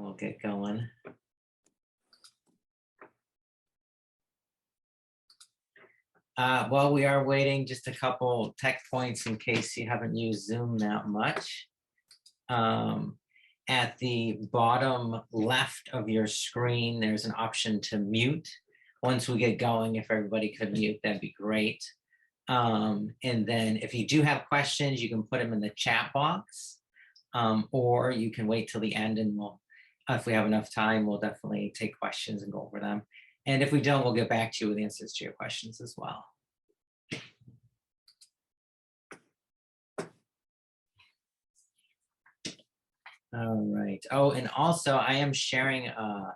We'll get going. While we are waiting, just a couple tech points in case you haven't used Zoom that much. At the bottom left of your screen, there's an option to mute. Once we get going, if everybody could mute, that'd be great. And then if you do have questions, you can put them in the chat box, or you can wait till the end and we'll, if we have enough time, we'll definitely take questions and go over them. And if we don't, we'll get back to you with answers to your questions as well. All right. Oh, and also I am sharing a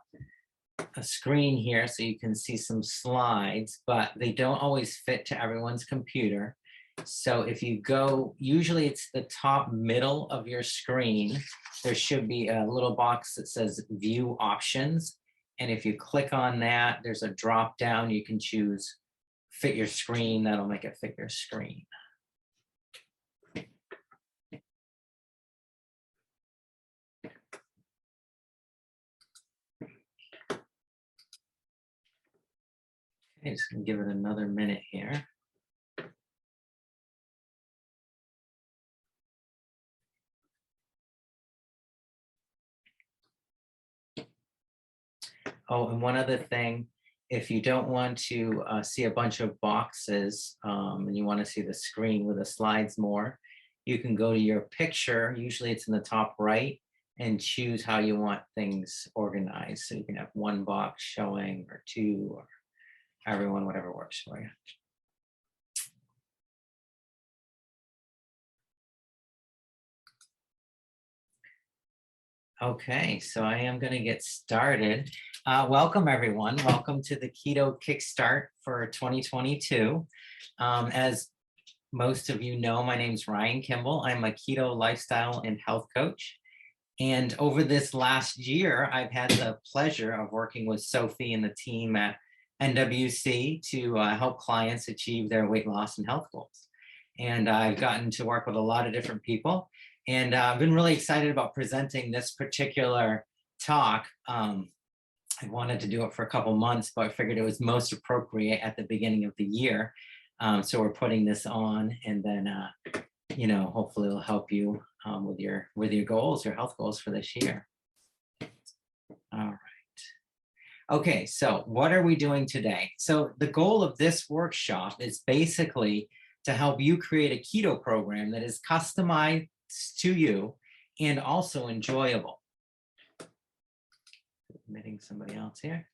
screen here so you can see some slides, but they don't always fit to everyone's computer. So if you go, usually it's the top middle of your screen, there should be a little box that says View Options. And if you click on that, there's a drop down. You can choose Fit Your Screen. That'll make it fit your screen. Okay, just gonna give it another minute here. Oh, and one other thing, if you don't want to see a bunch of boxes and you want to see the screen with the slides more, you can go to your picture, usually it's in the top right, and choose how you want things organized. So you can have one box showing or two or everyone, whatever works for you. Okay, so I am going to get started. Welcome, everyone. Welcome to the Keto Kickstart for 2022. As most of you know, my name is Ryan Kimball. I'm a keto lifestyle and health coach. And over this last year, I've had the pleasure of working with Sophie and the team at NWC to help clients achieve their weight loss and health goals. And I've gotten to work with a lot of different people. And I've been really excited about presenting this particular talk. I wanted to do it for a couple months, but I figured it was most appropriate at the beginning of the year. So we're putting this on, and then, you know, hopefully it'll help you with your goals, your health goals for this year. All right. Okay, so what are we doing today? So the goal of this workshop is basically to help you create a keto program that is customized to you and also enjoyable. Admitting somebody else here.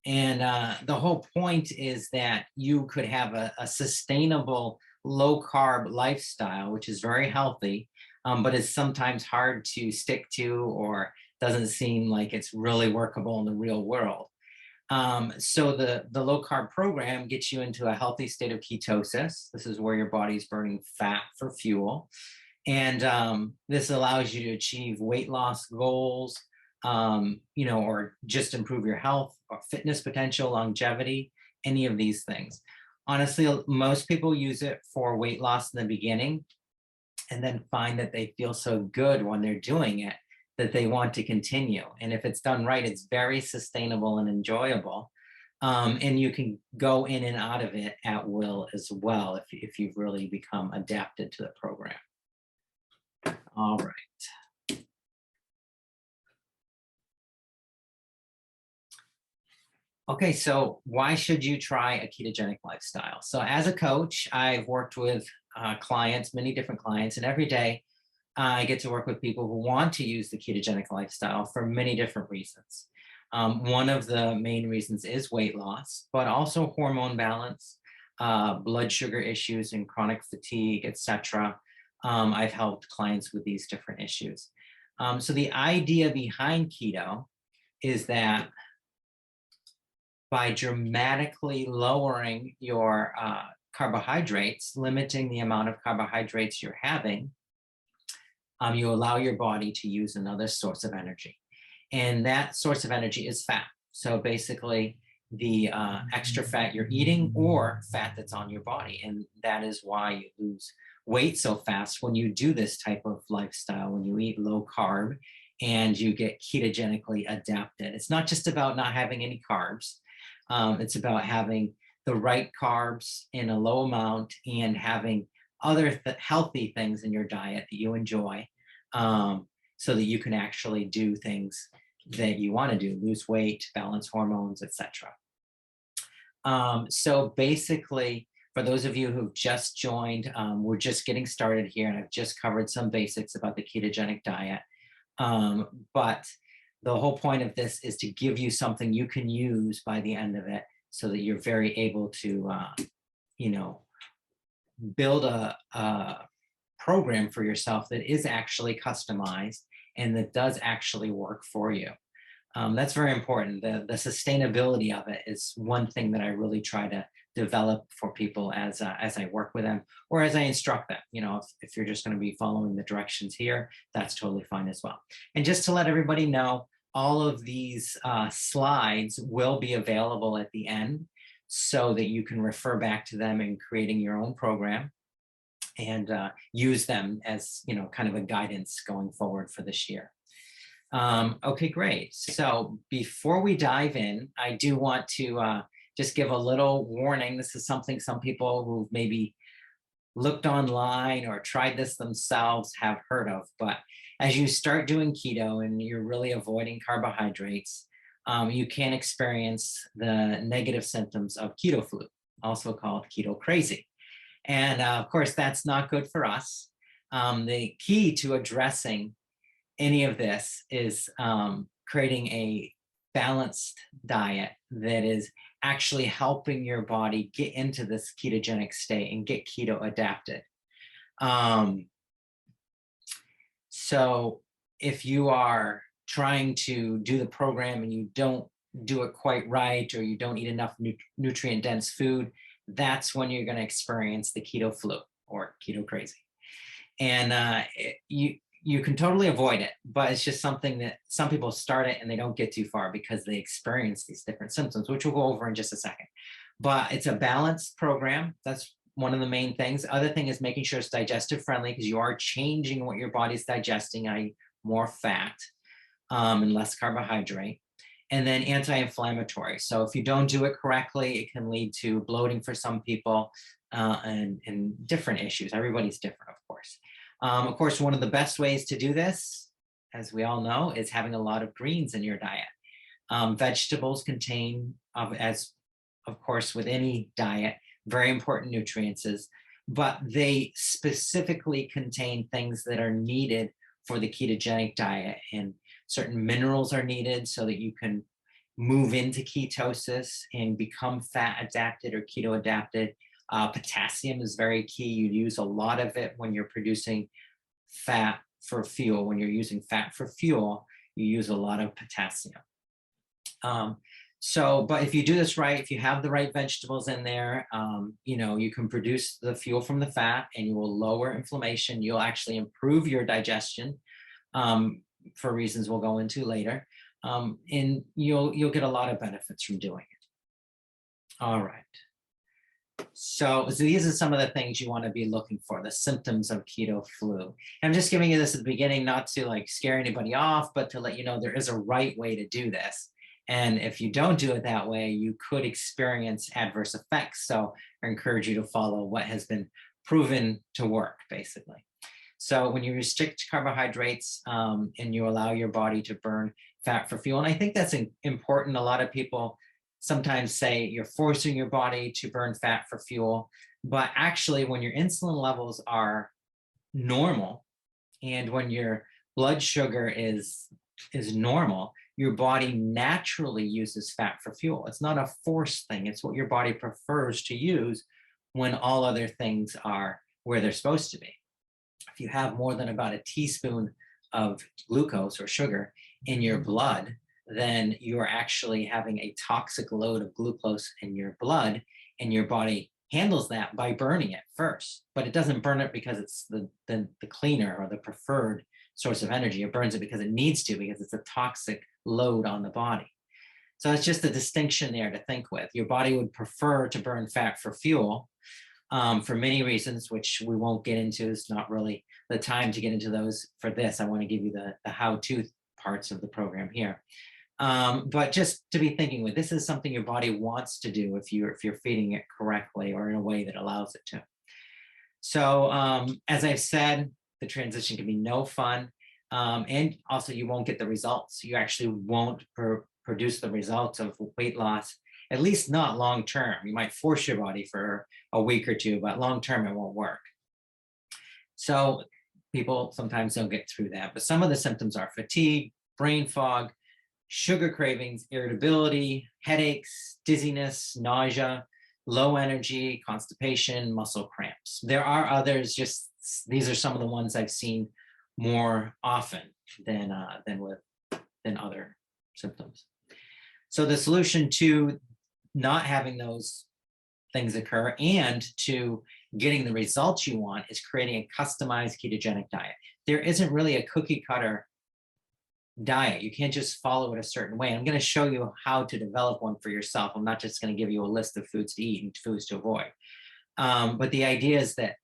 And the whole point is that you could have a sustainable low carb lifestyle, which is very healthy, but is sometimes hard to stick to or doesn't seem like it's really workable in the real world. So the low carb program gets you into a healthy state of ketosis. This is where your body's burning fat for fuel. And this allows you to achieve weight loss goals, you know, or just improve your health or fitness potential, longevity, any of these things. Honestly, most people use it for weight loss in the beginning and then find that they feel so good when they're doing it that they want to continue. And if it's done right, it's very sustainable and enjoyable. And you can go in and out of it at will as well if you've really become adapted to the program. All right. Okay, so why should you try a ketogenic lifestyle? So as a coach, I've worked with clients, many different clients, and every day I get to work with people who want to use the ketogenic lifestyle for many different reasons. One of the main reasons is weight loss, but also hormone balance, blood sugar issues, and chronic fatigue, etc. I've helped clients with these different issues. So the idea behind keto is that by dramatically lowering your carbohydrates, limiting the amount of carbohydrates you're having, you allow your body to use another source of energy. And that source of energy is fat. So basically the extra fat you're eating or fat that's on your body. And that is why you lose weight so fast when you do this type of lifestyle, when you eat low carb and you get ketogenically adapted. It's not just about not having any carbs. It's about having the right carbs in a low amount and having other healthy things in your diet that you enjoy, so that you can actually do things that you want to do, lose weight, balance hormones, etc. So basically, for those of you who've just joined, we're just getting started here, and I've just covered some basics about the ketogenic diet. But the whole point of this is to give you something you can use by the end of it, so that you're very able to, build a program for yourself that is actually customized and that does actually work for you. That's very important. The sustainability of it is one thing that I really try to develop for people as I work with them or as I instruct them. If you're just going to be following the directions here, that's totally fine as well. And just to let everybody know, all of these slides will be available at the end so that you can refer back to them in creating your own program and use them as, kind of a guidance going forward for this year. Okay, great. So before we dive in, I do want to just give a little warning. This is something some people who maybe looked online or tried this themselves have heard of. But as you start doing keto and you're really avoiding carbohydrates, you can experience the negative symptoms of Keto-Flu, also called keto crazy. And of course, that's not good for us. The key to addressing any of this is creating a balanced diet that is actually helping your body get into this ketogenic state and get keto adapted. So if you are trying to do the program and you don't do it quite right, or you don't eat enough nutrient dense food, that's when you're going to experience the keto flu or keto crazy. And you can totally avoid it, but it's just something that some people start it and they don't get too far because they experience these different symptoms, which we'll go over in just a second. But it's a balanced program. That's one of the main things. Other thing is making sure it's digestive friendly, because you are changing what your body's digesting, i.e. more fat and less carbohydrate. And then anti-inflammatory. So if you don't do it correctly, it can lead to bloating for some people and different issues. Everybody's different, of course. Of course, one of the best ways to do this, as we all know, is having a lot of greens in your diet. Vegetables contain, as of course with any diet, very important nutrients, but they specifically contain things that are needed for the ketogenic diet, and certain minerals are needed so that you can move into ketosis and become fat adapted or keto adapted. Potassium is very key. You use a lot of it when you're producing fat for fuel. When you're using fat for fuel, you use a lot of potassium. But if you do this right, if you have the right vegetables in there, you can produce the fuel from the fat and you will lower inflammation. You'll actually improve your digestion for reasons we'll go into later. And you'll get a lot of benefits from doing it. All right. So these are some of the things you want to be looking for, the symptoms of keto flu. And I'm just giving you this at the beginning, not to like scare anybody off, but to let you know there is a right way to do this. And if you don't do it that way, you could experience adverse effects. So I encourage you to follow what has been proven to work, basically. So when you restrict carbohydrates and you allow your body to burn fat for fuel, and I think that's important. A lot of people sometimes say you're forcing your body to burn fat for fuel, but actually when your insulin levels are normal and when your blood sugar is normal, your body naturally uses fat for fuel. It's not a forced thing. It's what your body prefers to use when all other things are where they're supposed to be. If you have more than about a teaspoon of glucose or sugar in your blood, then you're actually having a toxic load of glucose in your blood, and your body handles that by burning it first. But it doesn't burn it because it's the cleaner or the preferred source of energy. It burns it because it needs to, because it's a toxic load on the body. So it's just a distinction there to think with. Your body would prefer to burn fat for fuel for many reasons, which we won't get into. It's not really the time to get into those for this. I want to give you the how-to parts of the program here. But just to be thinking with, this is something your body wants to do if you're feeding it correctly or in a way that allows it to. So as I've said, the transition can be no fun. And also you won't get the results. You actually won't produce the results of weight loss, at least not long-term. You might force your body for a week or two, but long-term it won't work. So people sometimes don't get through that, but some of the symptoms are fatigue, brain fog, sugar cravings, irritability, headaches, dizziness, nausea, low energy, constipation, muscle cramps. There are others, just these are some of the ones I've seen more often than other symptoms. So the solution to not having those things occur and to getting the results you want is creating a customized ketogenic diet. There isn't really a cookie cutter diet. You can't just follow it a certain way. I'm going to show you how to develop one for yourself. I'm not just going to give you a list of foods to eat and foods to avoid. But the idea is that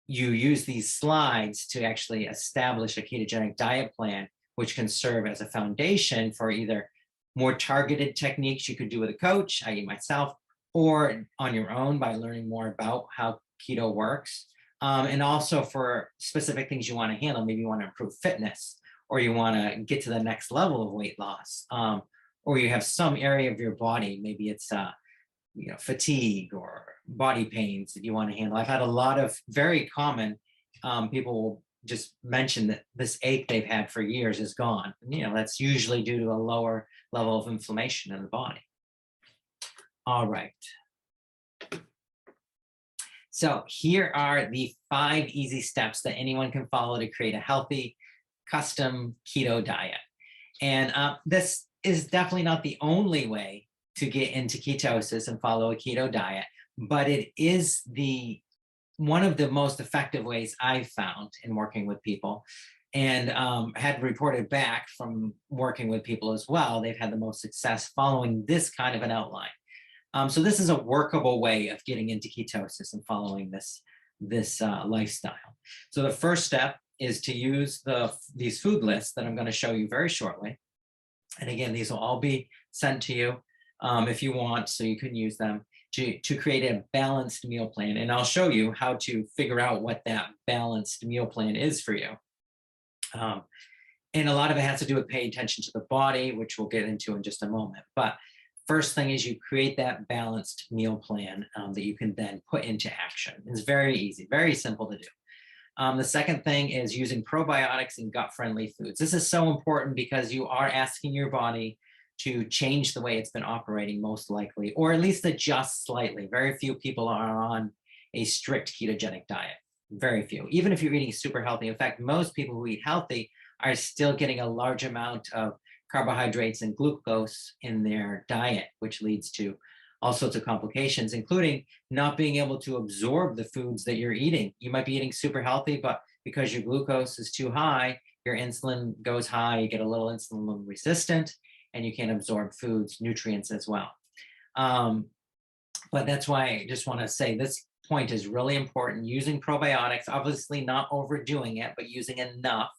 you use these slides to actually establish a ketogenic diet plan, which can serve as a foundation for either more targeted techniques you could do with a coach, i.e. myself, or on your own by learning more about how keto works. And also for specific things you want to handle. Maybe you want to improve fitness, or you want to get to the next level of weight loss, or you have some area of your body, maybe it's fatigue or body pains that you want to handle. I've had a lot of very common people will just mention that this ache they've had for years is gone. And, that's usually due to a lower level of inflammation in the body. All right. So here are the 5 easy steps that anyone can follow to create a healthy, custom keto diet. And this is definitely not the only way to get into ketosis and follow a keto diet, but it is one of the most effective ways I've found in working with people, and had reported back from working with people as well. They've had the most success following this kind of an outline. So this is a workable way of getting into ketosis and following this lifestyle. So the first step is to use these food lists that I'm going to show you very shortly. And again, these will all be sent to you if you want, so you can use them to create a balanced meal plan. And I'll show you how to figure out what that balanced meal plan is for you. And a lot of it has to do with paying attention to the body, which we'll get into in just a moment. But first thing is you create that balanced meal plan that you can then put into action. It's very easy, very simple to do. The second thing is using probiotics and gut-friendly foods. This is so important because you are asking your body to change the way it's been operating, most likely, or at least adjust slightly. Very few people are on a strict ketogenic diet. Very few. Even if you're eating super healthy. In fact, most people who eat healthy are still getting a large amount of carbohydrates and glucose in their diet, which leads to all sorts of complications, including not being able to absorb the foods that you're eating. You might be eating super healthy, but because your glucose is too high, your insulin goes high, you get a little insulin resistant, and you can't absorb foods, nutrients as well. But that's why I just want to say this point is really important. Using probiotics, obviously not overdoing it, but using enough,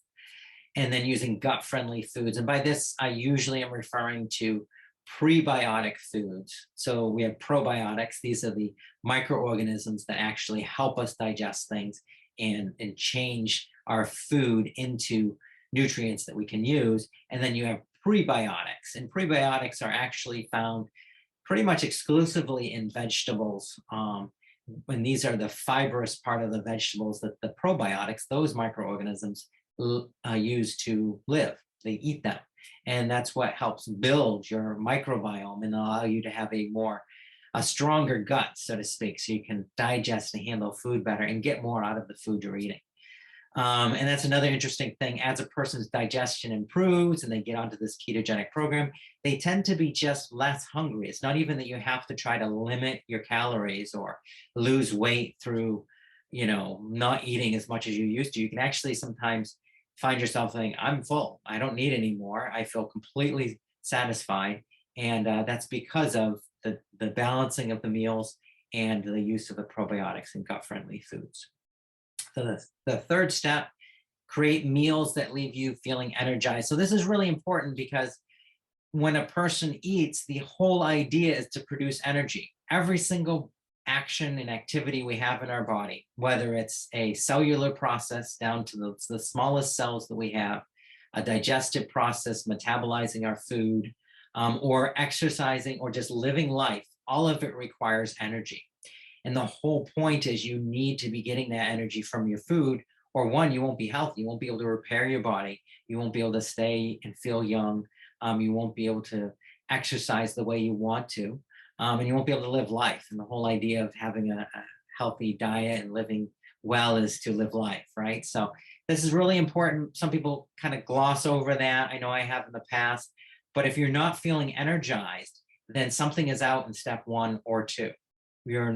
and then using gut-friendly foods. And by this, I usually am referring to prebiotic foods. So we have probiotics. These are the microorganisms that actually help us digest things and change our food into nutrients that we can use. And then you have prebiotics. And prebiotics are actually found pretty much exclusively in vegetables. When these are the fibrous part of the vegetables that the probiotics, those microorganisms use to live. They eat them. And that's what helps build your microbiome and allow you to have a stronger gut, so to speak, so you can digest and handle food better and get more out of the food you're eating. And that's another interesting thing. As a person's digestion improves and they get onto this ketogenic program, they tend to be just less hungry. It's not even that you have to try to limit your calories or lose weight through, not eating as much as you used to. You can actually sometimes find yourself saying, I'm full, I don't need any more. I feel completely satisfied. And that's because of the balancing of the meals and the use of the probiotics and gut-friendly foods. So the third step, create meals that leave you feeling energized. So this is really important because when a person eats, the whole idea is to produce energy. Every single action and activity we have in our body, whether it's a cellular process down to the smallest cells that we have, a digestive process, metabolizing our food, or exercising or just living life, all of it requires energy. And the whole point is you need to be getting that energy from your food, or one, you won't be healthy. You won't be able to repair your body. You won't be able to stay and feel young. You won't be able to exercise the way you want to, and you won't be able to live life. And the whole idea of having a healthy diet and living well is to live life, right? So this is really important. Some people kind of gloss over that. I know I have in the past, but if you're not feeling energized, then something is out in step 1 or 2. You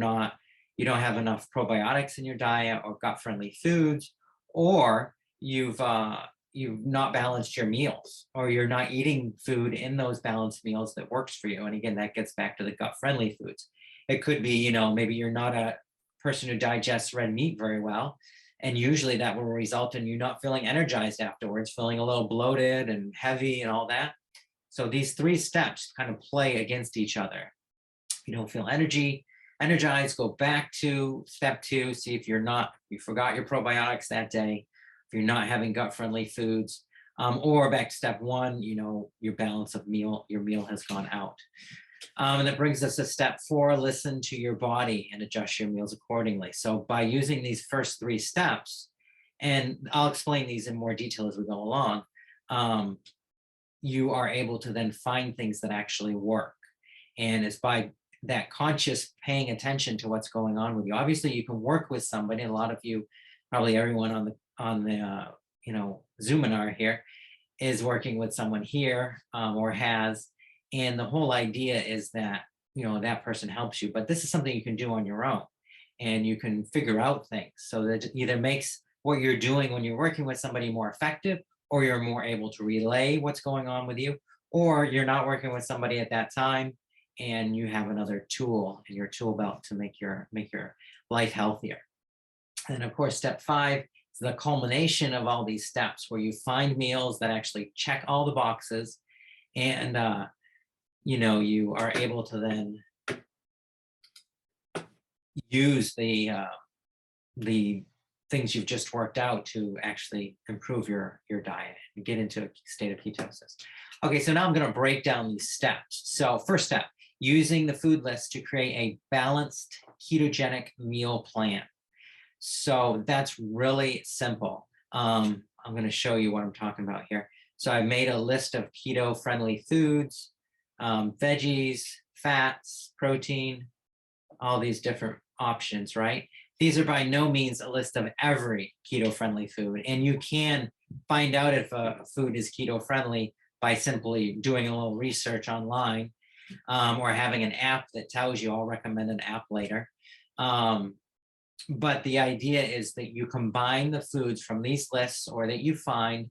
don't have enough probiotics in your diet or gut-friendly foods, or you've not balanced your meals, or you're not eating food in those balanced meals that works for you. And again, that gets back to the gut-friendly foods. It could be, maybe you're not a person who digests red meat very well, and usually that will result in you not feeling energized afterwards, feeling a little bloated and heavy and all that. So these 3 steps kind of play against each other. If you don't feel energized, go back to step 2, see if you forgot your probiotics that day, if you're not having gut-friendly foods, or back to step 1, your balance of your meal has gone out. And that brings us to step 4, listen to your body and adjust your meals accordingly. So by using these first 3 steps, and I'll explain these in more detail as we go along, you are able to then find things that actually work. And it's by that conscious paying attention to what's going on with you. Obviously, you can work with somebody. A lot of you, probably everyone on the Zoominar here, is working with someone here, or has. And the whole idea is that that person helps you. But this is something you can do on your own, and you can figure out things so that it either makes what you're doing when you're working with somebody more effective, or you're more able to relay what's going on with you, or you're not working with somebody at that time and you have another tool in your tool belt to make your life healthier. And of course, step 5 is the culmination of all these steps, where you find meals that actually check all the boxes, and you are able to then use the things you've just worked out to actually improve your diet and get into a state of ketosis. Okay, so now I'm going to break down these steps. So first step, using the food list to create a balanced ketogenic meal plan. So that's really simple. I'm going to show you what I'm talking about here. So I made a list of keto-friendly foods, veggies, fats, protein, all these different options, right? These are by no means a list of every keto-friendly food. And you can find out if a food is keto-friendly by simply doing a little research online, or having an app that tells you. I'll recommend an app later. But the idea is that you combine the foods from these lists, or that you find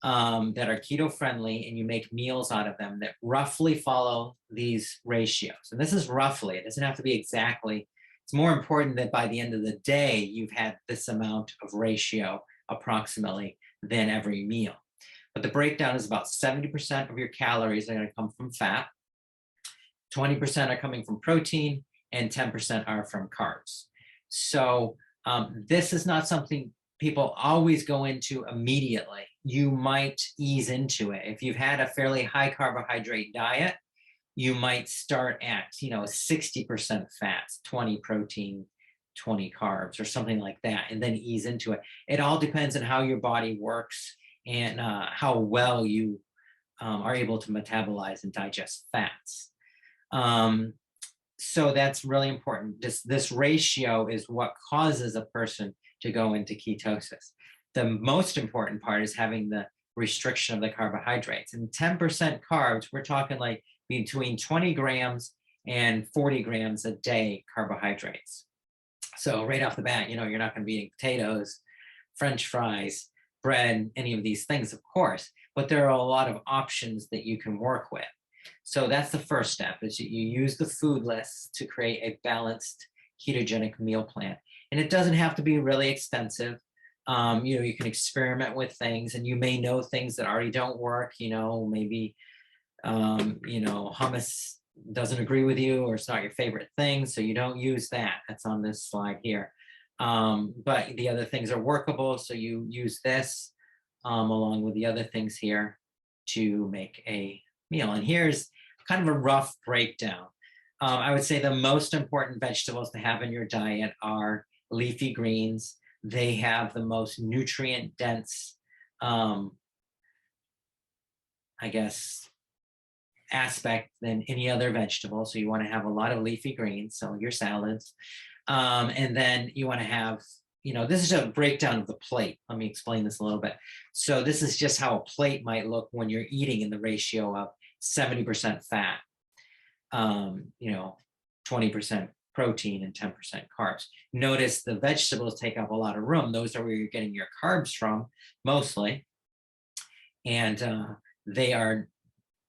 that are keto-friendly, and you make meals out of them that roughly follow these ratios. And this is roughly, it doesn't have to be exactly. It's more important that by the end of the day, you've had this amount of ratio approximately than every meal. But the breakdown is about 70% of your calories are going to come from fat, 20% are coming from protein, and 10% are from carbs. So this is not something people always go into immediately. You might ease into it. If you've had a fairly high carbohydrate diet, you might start at 60% fats, 20 protein, 20 carbs, or something like that, and then ease into it. It all depends on how your body works and how well you are able to metabolize and digest fats. So that's really important. This ratio is what causes a person to go into ketosis. The most important part is having the restriction of the carbohydrates. And 10% carbs, we're talking like between 20 grams and 40 grams a day carbohydrates. So right off the bat, you're not going to be eating potatoes, French fries, bread, any of these things, of course, but there are a lot of options that you can work with. So that's the first step, is you use the food list to create a balanced ketogenic meal plan. And it doesn't have to be really extensive. You can experiment with things, and you may know things that already don't work. Maybe hummus doesn't agree with you, or it's not your favorite thing, so you don't use that. That's on this slide here. But the other things are workable, so you use this along with the other things here to make a meal. And here's kind of a rough breakdown. I would say the most important vegetables to have in your diet are leafy greens. They have the most nutrient dense, I guess, aspect than any other vegetable. So you want to have a lot of leafy greens, so your salads. And then you want to have, this is a breakdown of the plate. Let me explain this a little bit. So this is just how a plate might look when you're eating in the ratio of 70% fat, 20% protein and 10% carbs. Notice the vegetables take up a lot of room. Those are where you're getting your carbs from mostly. And they are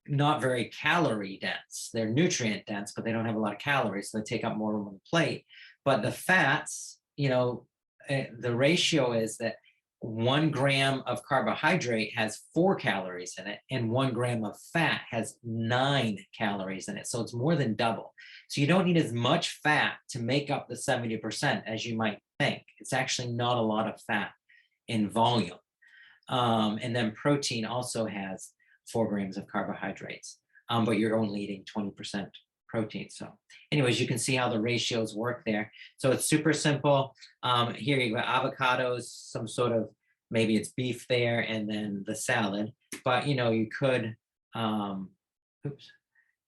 not very calorie dense. They're nutrient dense, but they don't have a lot of calories, so they take up more room on the plate. But the fats, the ratio is that 1 gram of carbohydrate has 4 calories in it, and 1 gram of fat has 9 calories in it. So it's more than double. So you don't need as much fat to make up the 70% as you might think. It's actually not a lot of fat in volume. And then protein also has 4 grams of carbohydrates, but you're only eating 20% protein. So anyways, you can see how the ratios work there. So it's super simple. Here you got avocados, some sort of, maybe it's beef there, and then the salad. But you could,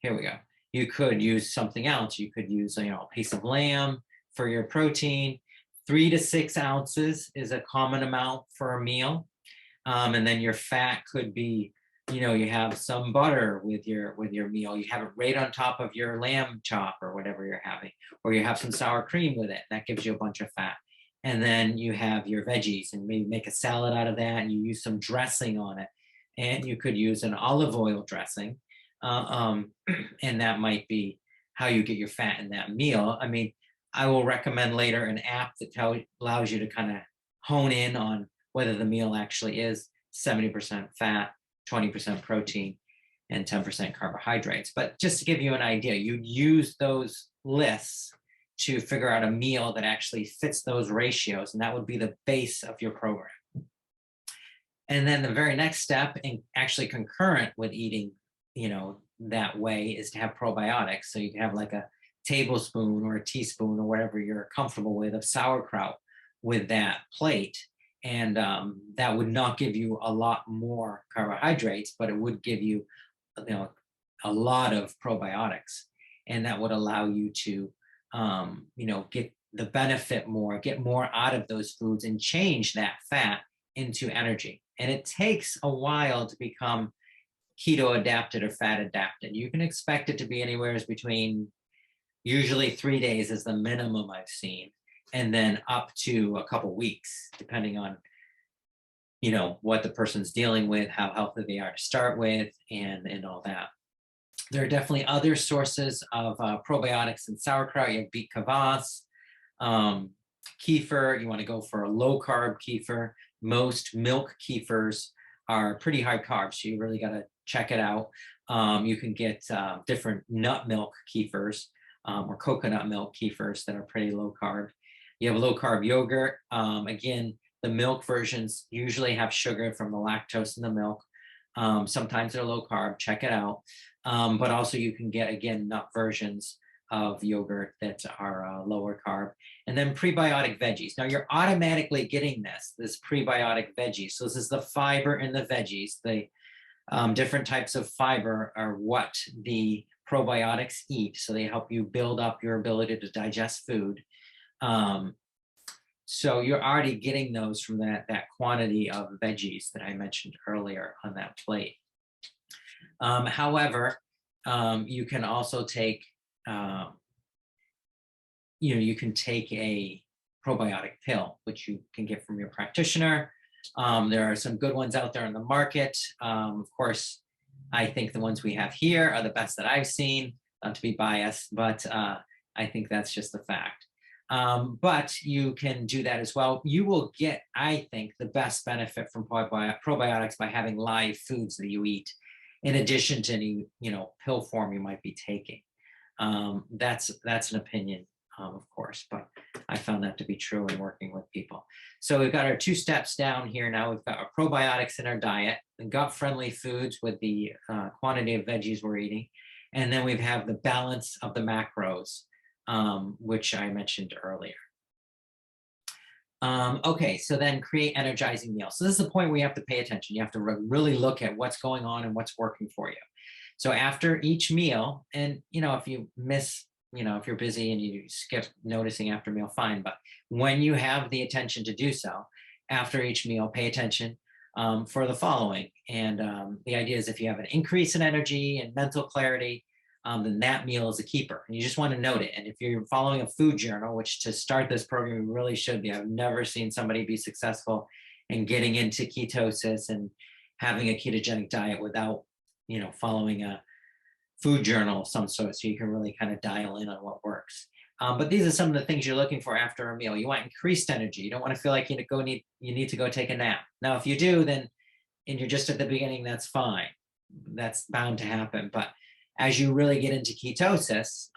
here we go. You could use something else. You could use a piece of lamb for your protein. 3 to 6 ounces is a common amount for a meal. And then your fat could be, you have some butter with your meal. You have it right on top of your lamb chop or whatever you're having, or you have some sour cream with it. That gives you a bunch of fat. And then you have your veggies, and maybe make a salad out of that, and you use some dressing on it. And you could use an olive oil dressing. And that might be how you get your fat in that meal. I mean, I will recommend later an app that allows you to kind of hone in on whether the meal actually is 70% fat, 20% protein, and 10% carbohydrates. But just to give you an idea, you'd use those lists to figure out a meal that actually fits those ratios, and that would be the base of your program. And then the very next step, and actually concurrent with eating, that way, is to have probiotics. So you can have like a tablespoon or a teaspoon or whatever you're comfortable with of sauerkraut with that plate. And that would not give you a lot more carbohydrates, but it would give you, a lot of probiotics. And that would allow you to, get the benefit more, get more out of those foods, and change that fat into energy. And it takes a while to become keto adapted or fat adapted. You can expect it to be anywhere between, usually 3 days is the minimum I've seen, and then up to a couple weeks, depending on, what the person's dealing with, how healthy they are to start with, and all that. There are definitely other sources of probiotics in sauerkraut. You have beet kvass, kefir. You want to go for a low carb kefir. Most milk kefirs are pretty high carbs, so you really got to check it out. You can get different nut milk kefirs, or coconut milk kefirs that are pretty low carb. You have low carb yogurt. Again, the milk versions usually have sugar from the lactose in the milk. Sometimes they're low carb, check it out. But also you can get, again, nut versions of yogurt that are lower carb. And then prebiotic veggies. Now you're automatically getting this prebiotic veggies. So this is the fiber in the veggies. The different types of fiber are what the probiotics eat. So they help you build up your ability to digest food. So you're already getting those from that quantity of veggies that I mentioned earlier on that plate. However, you can also take, you can take a probiotic pill, which you can get from your practitioner. There are some good ones out there in the market. Of course, I think the ones we have here are the best that I've seen, not to be biased, but I think that's just the fact. But you can do that as well. You will get, I think, the best benefit from probiotics by having live foods that you eat, in addition to any, pill form you might be taking. That's an opinion, of course, but I found that to be true in working with people. So we've got our 2 steps down here. Now we've got our probiotics in our diet, the gut-friendly foods with the quantity of veggies we're eating, and then we have the balance of the macros, which I mentioned earlier. Okay, so then create energizing meals. So this is the point where you have to pay attention. You have to really look at what's going on and what's working for you. So after each meal, and if you miss, if you're busy and you skip noticing after meal, fine. But when you have the attention to do so, after each meal, pay attention for the following. And the idea is if you have an increase in energy and mental clarity, then that meal is a keeper. And you just want to note it. And if you're following a food journal, which to start this program, you really should be. I've never seen somebody be successful in getting into ketosis and having a ketogenic diet without, following a food journal of some sort, so you can really kind of dial in on what works. But these are some of the things you're looking for after a meal. You want increased energy. You don't want to feel like you need to go take a nap. Now, if you do, then and you're just at the beginning, that's fine. That's bound to happen. But as you really get into ketosis,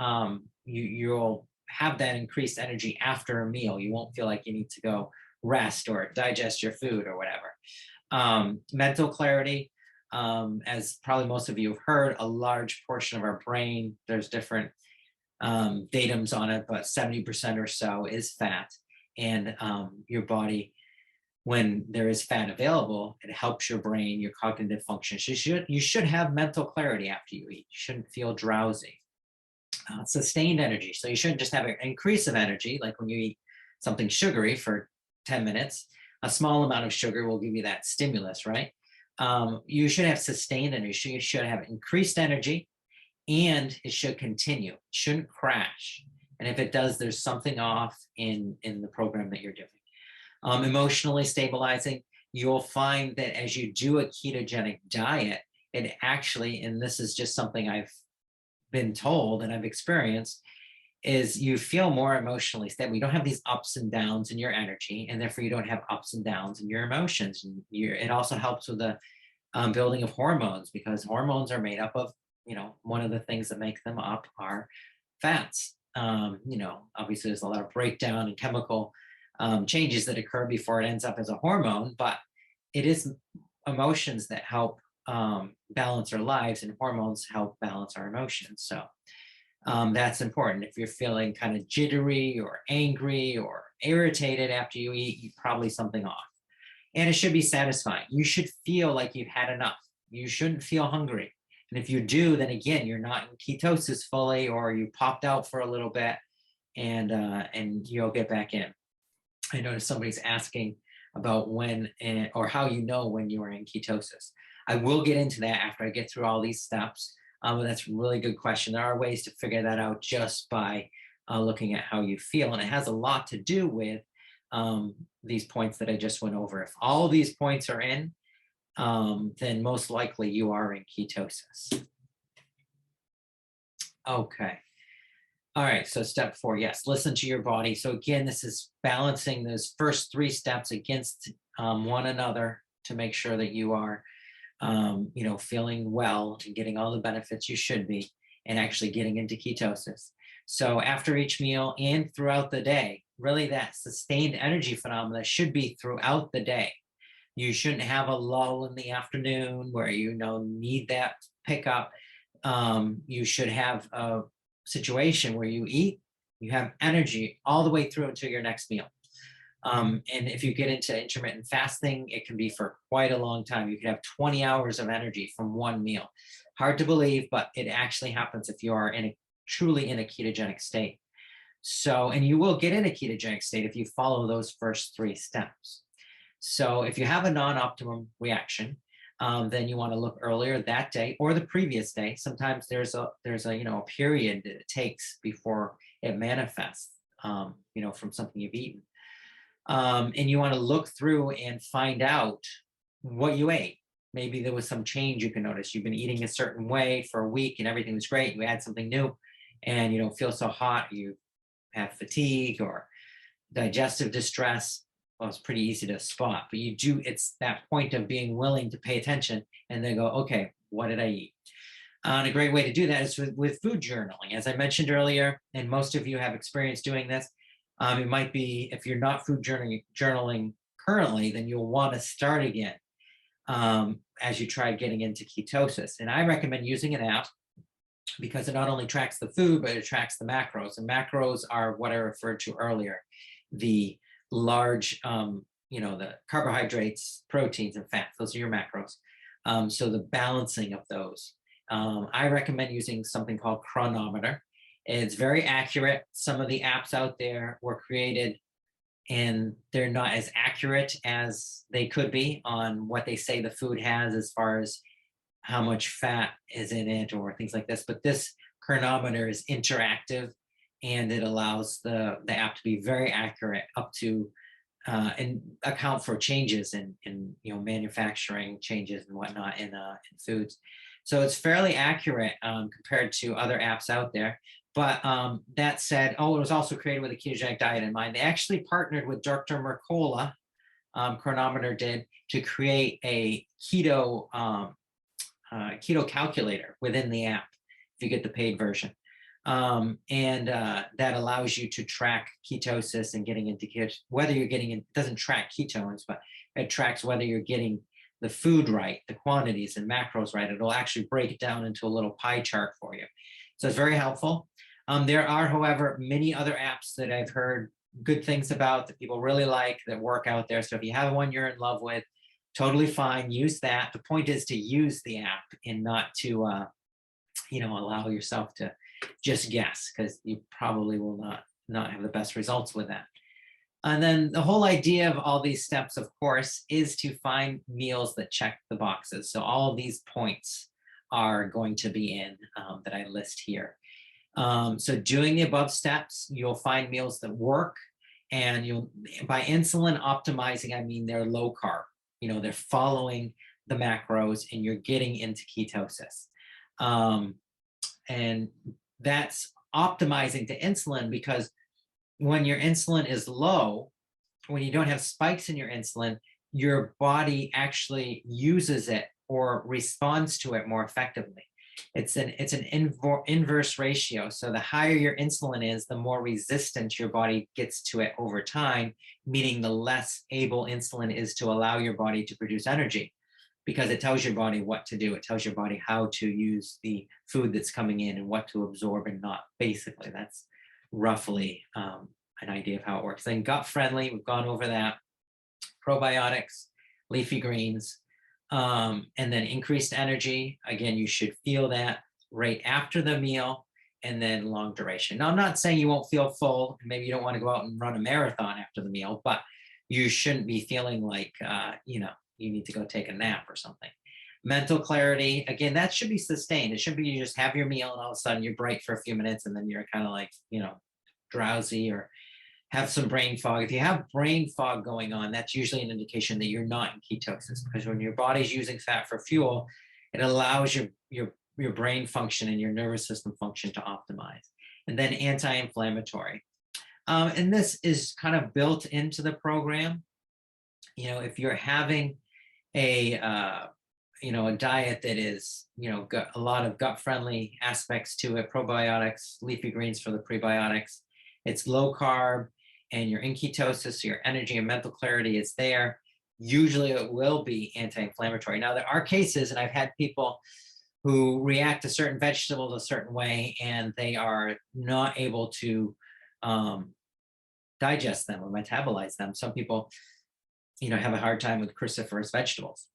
you'll have that increased energy after a meal. You won't feel like you need to go rest or digest your food or whatever. Mental clarity, as probably most of you have heard, a large portion of our brain, there's different datums on it, but 70% or so is fat. And your body, when there is fat available, it helps your brain, your cognitive function. So you should have mental clarity after you eat. You shouldn't feel drowsy. Sustained energy. So you shouldn't just have an increase of energy, like when you eat something sugary for 10 minutes. A small amount of sugar will give you that stimulus, right? You should have sustained energy. You should have increased energy, and it should continue. It shouldn't crash. And if it does, there's something off in the program that you're doing. Emotionally stabilizing, you'll find that as you do a ketogenic diet, it actually, and this is just something I've been told and I've experienced, is you feel more emotionally stable. You don't have these ups and downs in your energy, and therefore you don't have ups and downs in your emotions. And it also helps with the building of hormones, because hormones are made up of, one of the things that make them up are fats. Obviously there's a lot of breakdown and chemical changes that occur before it ends up as a hormone, but it is emotions that help balance our lives, and hormones help balance our emotions. So that's important. If you're feeling kind of jittery or angry or irritated after you eat, probably something off. And it should be satisfying. You should feel like you've had enough. You shouldn't feel hungry. And if you do, then again, you're not in ketosis fully, or you popped out for a little bit, and you'll get back in. I noticed somebody's asking about when or how you know when you are in ketosis. I will get into that after I get through all these steps. But that's a really good question. There are ways to figure that out just by looking at how you feel. And it has a lot to do with these points that I just went over. If all these points are in, then most likely you are in ketosis. Okay. All right, so step 4, yes, listen to your body. So again, this is balancing those first 3 steps against one another to make sure that you are, feeling well and getting all the benefits you should be, and actually getting into ketosis. So after each meal and throughout the day, really that sustained energy phenomena should be throughout the day. You shouldn't have a lull in the afternoon where you need that pickup. You should have a situation where you eat, you have energy all the way through until your next meal. And if you get into intermittent fasting, it can be for quite a long time. You can have 20 hours of energy from one meal. Hard to believe, but it actually happens if you are truly in a ketogenic state. So, and you will get in a ketogenic state if you follow those first 3 steps. So if you have a non-optimum reaction, then you want to look earlier that day or the previous day. Sometimes there's a period that it takes before it manifests, from something you've eaten. And you want to look through and find out what you ate. Maybe there was some change you can notice. You've been eating a certain way for a week and everything was great. You add something new and you don't feel so hot. You have fatigue or digestive distress, well, it's pretty easy to spot, but it's that point of being willing to pay attention and then go, okay, what did I eat? And a great way to do that is with food journaling. As I mentioned earlier, and most of you have experience doing this, it might be, if you're not food journaling currently, then you'll want to start again as you try getting into ketosis. And I recommend using an app because it not only tracks the food, but it tracks the macros. And macros are what I referred to earlier, the large, the carbohydrates, proteins, and fats. Those are your macros. So the balancing of those. I recommend using something called Chronometer. It's very accurate. Some of the apps out there were created and they're not as accurate as they could be on what they say the food has as far as how much fat is in it or things like this. But this Chronometer is interactive and it allows the app to be very accurate up to and account for changes in manufacturing changes and whatnot in foods. So it's fairly accurate compared to other apps out there. But that said, it was also created with a ketogenic diet in mind. They actually partnered with Dr. Mercola, Chronometer did, to create a keto calculator within the app if you get the paid version. That allows you to track ketosis and getting into whether you're getting it doesn't track ketones, but it tracks whether you're getting the food right, the quantities and macros right. It'll actually break it down into a little pie chart for you. So it's very helpful. There are, however, many other apps that I've heard good things about that people really like that work out there. So if you have one you're in love with, totally fine, use that. The point is to use the app and not to, allow yourself to just guess, because you probably will not have the best results with that. And then the whole idea of all these steps, of course, is to find meals that check the boxes. So all of these points are going to be in that I list here. So doing the above steps, you'll find meals that work, and by insulin optimizing, I mean they're low carb. They're following the macros, and you're getting into ketosis. And that's optimizing to insulin, because when your insulin is low, when you don't have spikes in your insulin, your body actually uses it or responds to it more effectively. It's an inverse ratio. So the higher your insulin is, the more resistant your body gets to it over time, meaning the less able insulin is to allow your body to produce energy, because it tells your body what to do. It tells your body how to use the food that's coming in and what to absorb and not. Basically, that's roughly an idea of how it works. Then gut friendly, we've gone over that. Probiotics, leafy greens, and then increased energy. Again, you should feel that right after the meal, and then long duration. Now, I'm not saying you won't feel full. Maybe you don't want to go out and run a marathon after the meal, but you shouldn't be feeling like, you need to go take a nap or something. Mental clarity, again, that should be sustained. It shouldn't be you just have your meal and all of a sudden you're bright for a few minutes and then you're kind of like, drowsy or have some brain fog. If you have brain fog going on, that's usually an indication that you're not in ketosis, because when your body's using fat for fuel, it allows your brain function and your nervous system function to optimize. And then anti-inflammatory. And this is kind of built into the program. If you're having a diet that is, got a lot of gut friendly aspects to it, probiotics, leafy greens for the prebiotics, it's low carb, and you're in ketosis, so your energy and mental clarity is there, usually it will be anti-inflammatory. Now, there are cases, and I've had people who react to certain vegetables a certain way, and they are not able to digest them or metabolize them. Some people, have a hard time with cruciferous vegetables.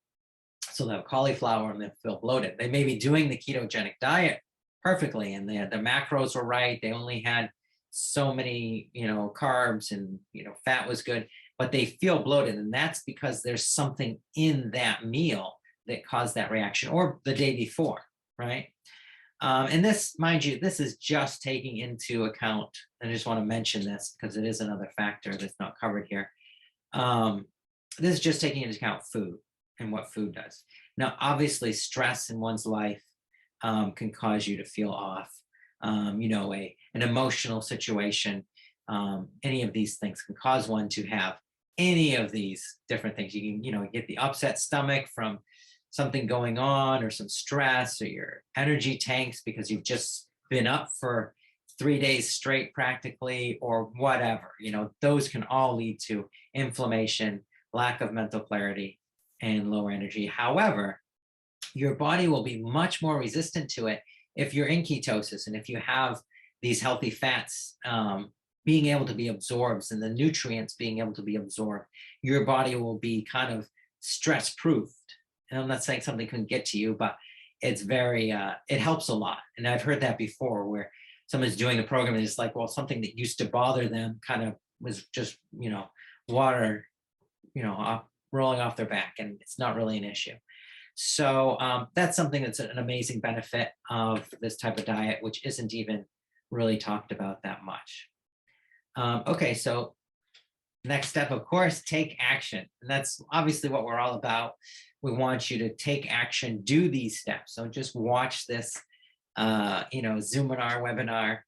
So they'll have cauliflower and they'll feel bloated. They may be doing the ketogenic diet perfectly, and the macros were right. They only had so many, carbs, and, fat was good, but they feel bloated. And that's because there's something in that meal that caused that reaction, or the day before, right? And this, mind you, this is just taking into account, and I just want to mention this because it is another factor that's not covered here. This is just taking into account food and what food does. Now, obviously, stress in one's life can cause you to feel off. An emotional situation Any of these things can cause one to have any of these different things. You can, get the upset stomach from something going on or some stress, or your energy tanks because you've just been up for 3 days straight practically, or whatever. Those can all lead to inflammation, lack of mental clarity, and lower energy. However, your body will be much more resistant to it if you're in ketosis and if you have these healthy fats being able to be absorbed and the nutrients being able to be absorbed. Your body will be kind of stress proofed. And I'm not saying something couldn't get to you, but it's very, it helps a lot. And I've heard that before where someone's doing the program and it's like, well, something that used to bother them kind of was just, water, rolling off their back, and it's not really an issue. So that's something that's an amazing benefit of this type of diet, which isn't even really talked about that much. Okay, so next step, of course, take action. And that's obviously what we're all about. We want you to take action, do these steps. Don't just watch this, Zoominar webinar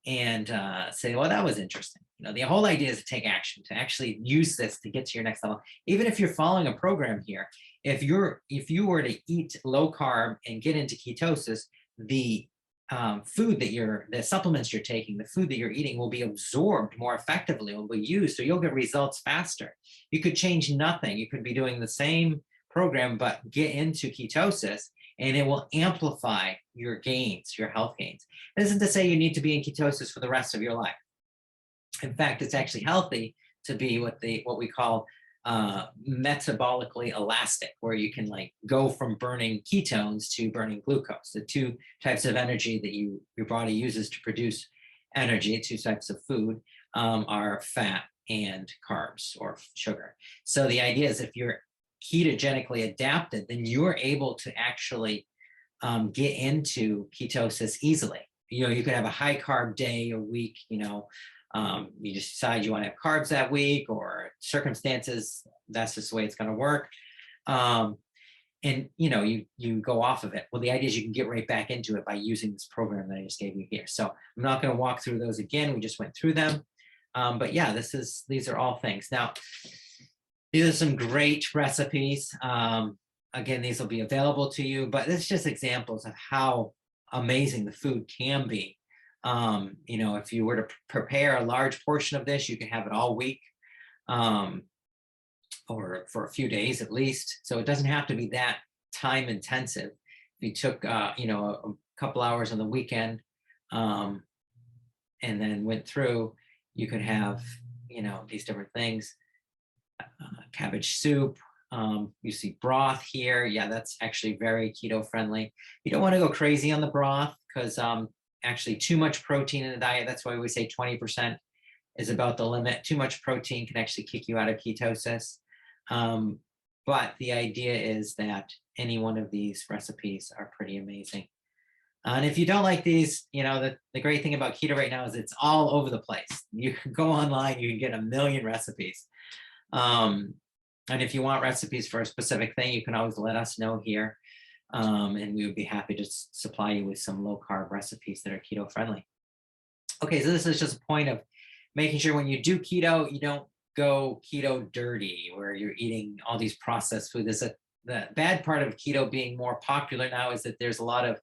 and say, well, that was interesting. The whole idea is to take action, to actually use this to get to your next level. Even if you're following a program here, if you were to eat low carb and get into ketosis, the the supplements you're taking, the food that you're eating will be absorbed more effectively, will be used, so you'll get results faster. You could change nothing. You could be doing the same program, but get into ketosis, and it will amplify your gains, your health gains. It isn't to say you need to be in ketosis for the rest of your life. In fact, it's actually healthy to be what we call metabolically elastic, where you can go from burning ketones to burning glucose. The two types of energy that your body uses to produce energy, two types of food, are fat and carbs or sugar. So the idea is if you're ketogenically adapted, then you're able to actually get into ketosis easily. You could have a high carb day or week, you just decide you want to have carbs that week, or circumstances, that's just the way it's going to work. And you go off of it. Well, the idea is you can get right back into it by using this program that I just gave you here. So I'm not going to walk through those again. We just went through them. But yeah, these are all things. Now, these are some great recipes. Again, these will be available to you, but it's just examples of how amazing the food can be. If you were to prepare a large portion of this, you can have it all week, or for a few days at least. So it doesn't have to be that time intensive. If you took, a couple hours on the weekend, and then went through, you could have, these different things, cabbage soup. You see broth here. Yeah, that's actually very keto friendly. You don't want to go crazy on the broth because, actually too much protein in the diet. That's why we say 20% is about the limit. Too much protein can actually kick you out of ketosis. But the idea is that any one of these recipes are pretty amazing. And if you don't like these, the great thing about keto right now is it's all over the place. You can go online, you can get a million recipes. And if you want recipes for a specific thing, you can always let us know here. And we would be happy to supply you with some low carb recipes that are keto friendly. Okay, so this is just a point of making sure when you do keto, you don't go keto dirty, where you're eating all these processed food. The bad part of keto being more popular now is that there's a lot of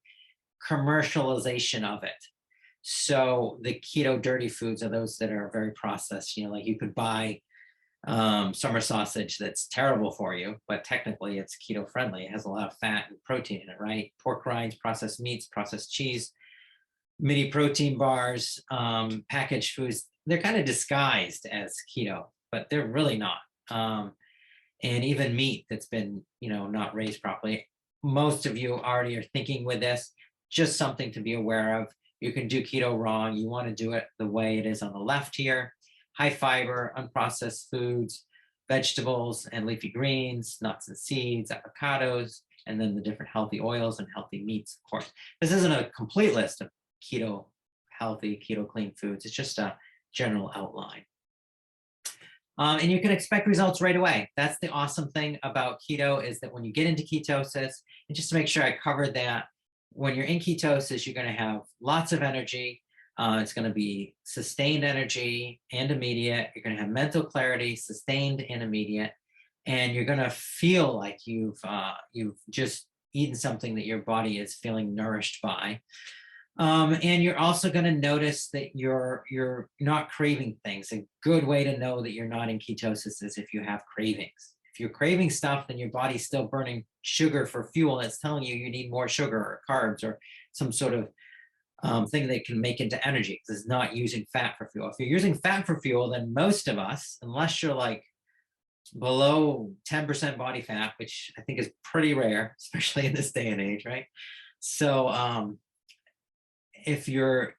commercialization of it. So the keto dirty foods are those that are very processed. Like you could buy summer sausage that's terrible for you, but technically it's keto friendly. It has a lot of fat and protein in it, right? Pork rinds, processed meats, processed cheese, mini protein bars, packaged foods. They're kind of disguised as keto, but they're really not. And even meat that's been, not raised properly. Most of you already are thinking with this, just something to be aware of. You can do keto wrong. You want to do it the way it is on the left here. High fiber, unprocessed foods, vegetables and leafy greens, nuts and seeds, avocados, and then the different healthy oils and healthy meats, of course. This isn't a complete list of keto healthy, keto clean foods. It's just a general outline. And you can expect results right away. That's the awesome thing about keto, is that when you get into ketosis, and just to make sure I covered that, when you're in ketosis, you're going to have lots of energy. It's going to be sustained energy and immediate. You're going to have mental clarity, sustained and immediate, and you're going to feel like you've just eaten something that your body is feeling nourished by. And you're also going to notice that you're not craving things. A good way to know that you're not in ketosis is if you have cravings. If you're craving stuff, then your body's still burning sugar for fuel. It's telling you you need more sugar or carbs or some sort of thing that can make into energy, because it's not using fat for fuel. If you're using fat for fuel, then most of us, unless you're like below 10% body fat, which I think is pretty rare, especially in this day and age, right? So if you're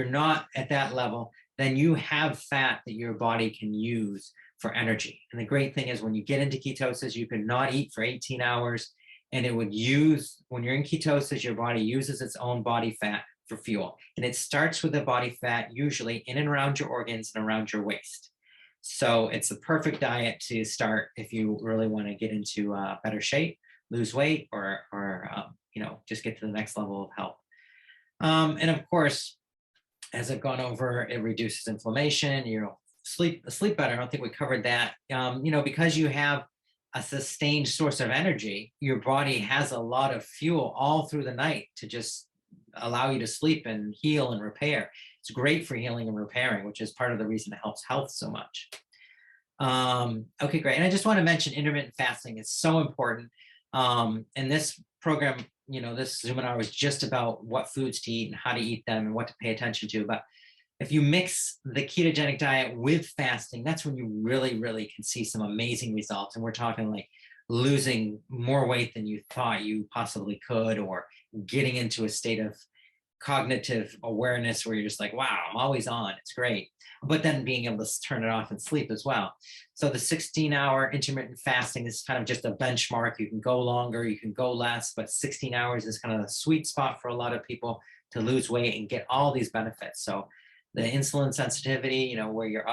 not at that level, then you have fat that your body can use for energy. And the great thing is when you get into ketosis, you can not eat for 18 hours, and it would use, when you're in ketosis, your body uses its own body fat for fuel. And it starts with the body fat, usually in and around your organs and around your waist. So it's the perfect diet to start if you really want to get into better shape, lose weight, or just get to the next level of health. And of course, as I've gone over, it reduces inflammation. You'll sleep better. I don't think we covered that. Because you have a sustained source of energy, your body has a lot of fuel all through the night to just allow you to sleep and heal and repair. It's great for healing and repairing, which is part of the reason it helps health so much. Okay, great. And I just want to mention intermittent fasting. It's so important. And this program, this Zoominar was just about what foods to eat and how to eat them and what to pay attention to. But if you mix the ketogenic diet with fasting, that's when you really, really can see some amazing results. And we're talking like losing more weight than you thought you possibly could, or getting into a state of cognitive awareness where you're just like, wow, I'm always on. It's great. But then being able to turn it off and sleep as well. So the 16-hour intermittent fasting is kind of just a benchmark. You can go longer, you can go less, but 16 hours is kind of the sweet spot for a lot of people to lose weight and get all these benefits. So the insulin sensitivity, where your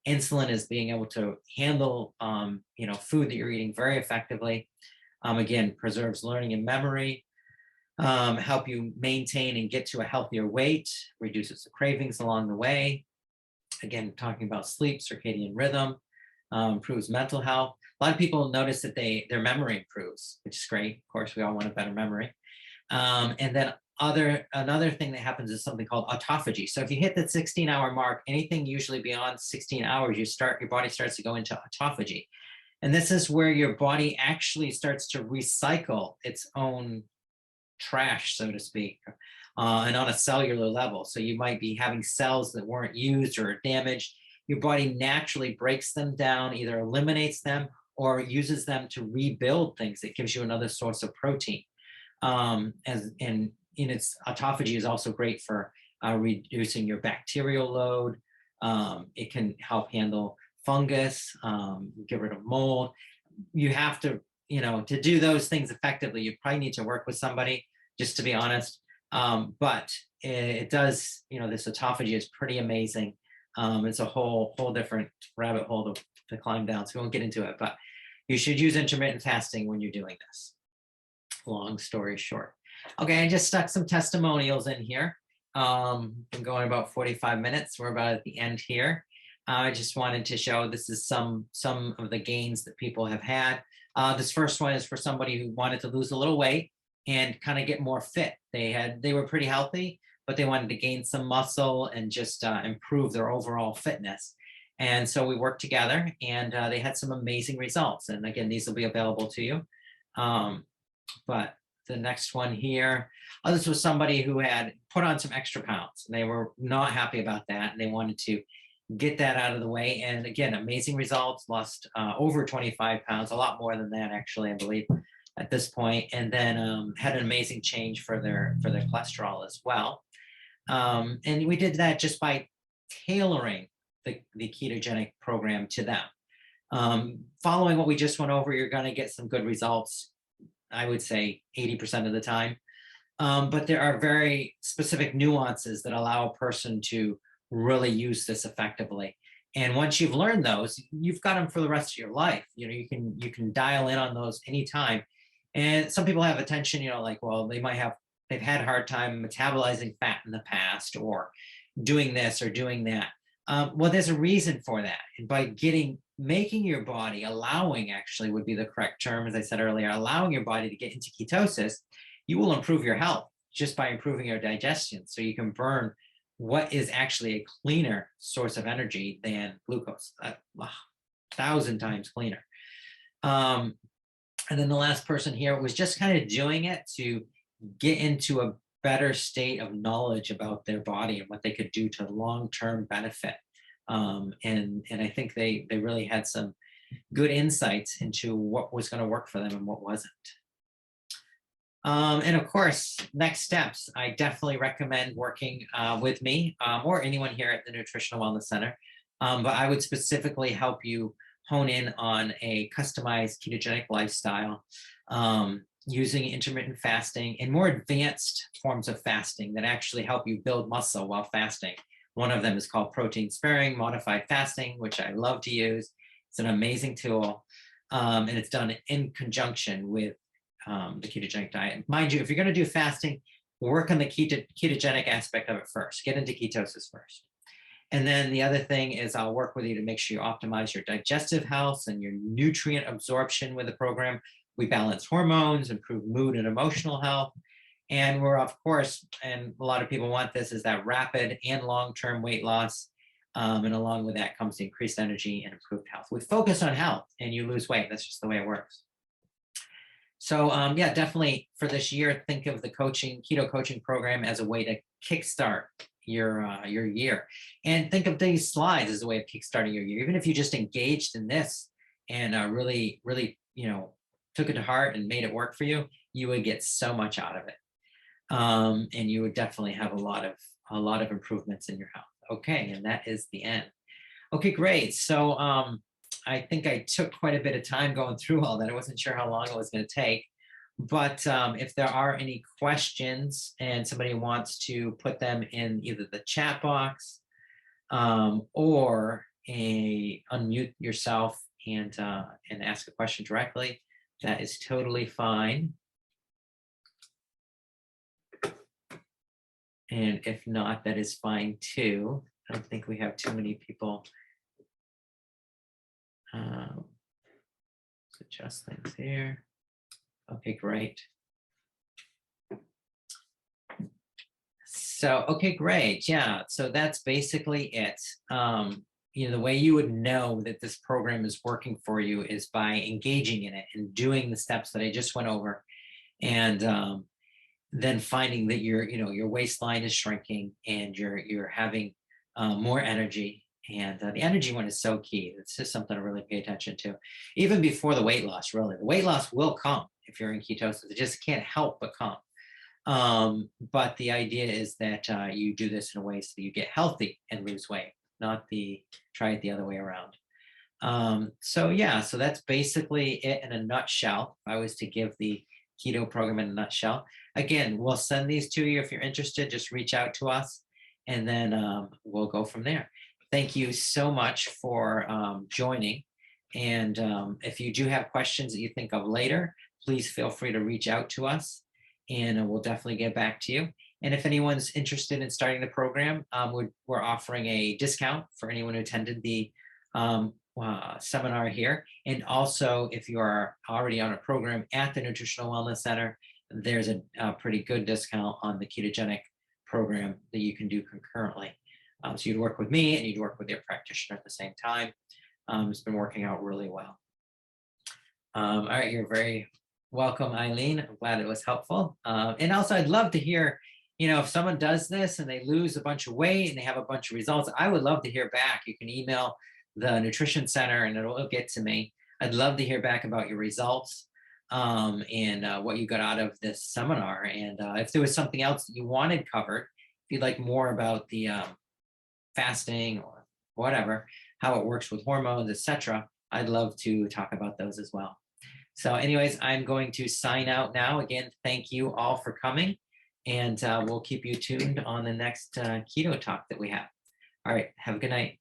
insulin is being able to handle, food that you're eating very effectively. Again, preserves learning and memory. Help you maintain and get to a healthier weight, reduces the cravings along the way. Again, talking about sleep, circadian rhythm, improves mental health. A lot of people notice that their memory improves, which is great. Of course, we all want a better memory. And then another thing that happens is something called autophagy. So if you hit the 16-hour mark, anything usually beyond 16 hours, your body starts to go into autophagy. And this is where your body actually starts to recycle its own trash, so to speak, and on a cellular level. So you might be having cells that weren't used or damaged. Your body naturally breaks them down, either eliminates them or uses them to rebuild things. It gives you another source of protein. And in its autophagy is also great for reducing your bacterial load. It can help handle fungus, get rid of mold. You have to, to do those things effectively, you probably need to work with somebody, just to be honest. But it does, this autophagy is pretty amazing. It's a whole different rabbit hole to climb down, so we won't get into it, but you should use intermittent fasting when you're doing this. Long story short. Okay, I just stuck some testimonials in here. Been going about 45 minutes. We're about at the end here. I just wanted to show this is some of the gains that people have had. This first one is for somebody who wanted to lose a little weight and kind of get more fit. They were pretty healthy, but they wanted to gain some muscle and just improve their overall fitness. And so we worked together, and they had some amazing results. And again, these will be available to you. But the next one here, this was somebody who had put on some extra pounds, and they were not happy about that, and they wanted to get that out of the way. And again, amazing results, lost over 25 pounds, a lot more than that, actually, I believe, at this point. And then had an amazing change for their cholesterol as well. And we did that just by tailoring the ketogenic program to them. Following what we just went over, you're going to get some good results, I would say 80% of the time. But there are very specific nuances that allow a person to really use this effectively. And once you've learned those, you've got them for the rest of your life. You can dial in on those anytime. And some people have attention, like, well, they they've had a hard time metabolizing fat in the past, or doing this or doing that. Well, there's a reason for that. And by making your body, allowing actually would be the correct term, as I said earlier, allowing your body to get into ketosis, you will improve your health just by improving your digestion. So you can burn what is actually a cleaner source of energy than glucose, 1,000 times cleaner. And then the last person here was just kind of doing it to get into a better state of knowledge about their body and what they could do to long-term benefit. And I think they really had some good insights into what was going to work for them and what wasn't. And of course, next steps, I definitely recommend working with me or anyone here at the Nutritional Wellness Center. But I would specifically help you hone in on a customized ketogenic lifestyle, using intermittent fasting and more advanced forms of fasting that actually help you build muscle while fasting. One of them is called protein sparing modified fasting, which I love to use. It's an amazing tool, and it's done in conjunction with the ketogenic diet. Mind you, if you're going to do fasting, work on the ketogenic aspect of it first. Get into ketosis first. And then the other thing is I'll work with you to make sure you optimize your digestive health and your nutrient absorption with the program. We balance hormones, improve mood and emotional health. And we're, of course, and a lot of people want this, is that rapid and long-term weight loss. And along with that comes increased energy and improved health. We focus on health and you lose weight. That's just the way it works. So yeah, definitely for this year, think of the keto coaching program as a way to kickstart your year. And think of these slides as a way of kickstarting your year. Even if you just engaged in this and really, took it to heart and made it work for you, you would get so much out of it. And you would definitely have a lot of improvements in your health. Okay, and that is the end. Okay, great. So I think I took quite a bit of time going through all that. I wasn't sure how long it was going to take. But if there are any questions and somebody wants to put them in either the chat box or unmute yourself and ask a question directly, that is totally fine. And if not, that is fine too. I don't think we have too many people. Let's adjust things here. Okay, great. So, okay, great. Yeah, so that's basically it. The way you would know that this program is working for you is by engaging in it and doing the steps that I just went over, and then finding that your waistline is shrinking and you're having more energy. And the energy one is so key. It's just something to really pay attention to, even before the weight loss. Really, the weight loss will come if you're in ketosis. It just can't help but come. But the idea is that you do this in a way so that you get healthy and lose weight, not try it the other way around. So yeah, so that's basically it in a nutshell. If I was to give the keto program in a nutshell, again, we'll send these to you if you're interested. Just reach out to us, and then we'll go from there. Thank you so much for joining. And if you do have questions that you think of later, please feel free to reach out to us, and we'll definitely get back to you. And if anyone's interested in starting the program, we're offering a discount for anyone who attended the seminar here. And also, if you are already on a program at the Nutritional Wellness Center, there's a pretty good discount on the ketogenic program that you can do concurrently. So you'd work with me and you'd work with your practitioner at the same time. It's been working out really well. All right, you're very welcome, Eileen. I'm glad it was helpful. And also, I'd love to hear, if someone does this and they lose a bunch of weight and they have a bunch of results, I would love to hear back. You can email the Nutrition Center and it'll get to me. I'd love to hear back about your results and what you got out of this seminar. And if there was something else that you wanted covered, if you'd like more about the fasting or whatever, how it works with hormones, etc., I'd love to talk about those as well. So anyways, I'm going to sign out now. Again, thank you all for coming, and we'll keep you tuned on the next keto talk that we have. All right, have a good night.